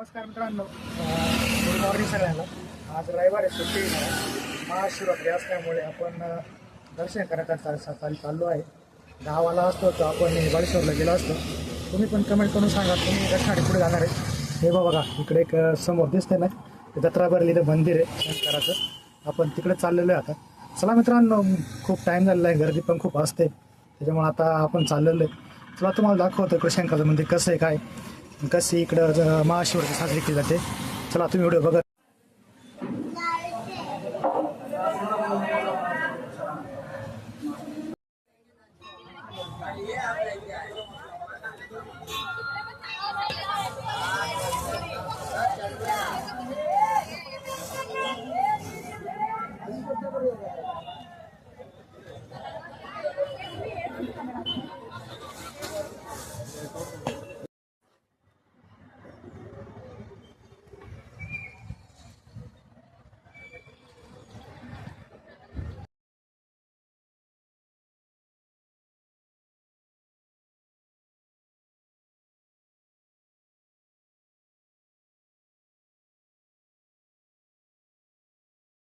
नमस्कार मित्रांनो, good morning सगळ्यांना. आज रविवार आहे, सुट्टी आहे. महाशिवरात्री असल्यामुळे आपण दर्शन करायला सकाळी चाललो आहे. गावाला असतो तर आपण बाळेश्वरला गेलो असतो. तुम्ही पण कमेंट करून सांगा तुम्ही दर्शनासाठी पुढे जाणार आहे. हे बघा इकडे एक समोर दिसते ना, ते जत्रा भरलेलं मंदिर आहे शंकराचं. आपण तिकडे चाललेलो आहे आता. चला मित्रांनो, खूप टाईम झालेला आहे, गर्दी पण खूप असते, त्याच्यामुळे आता आपण चाललेलो आहे. चला तुम्हाला दाखवतो इकडे शंकराचं मंदिर कसं आहे, काय कशी इकडं महाशिवरात्री साजरी केली जाते. चला तुम्ही व्हिडिओ बघा.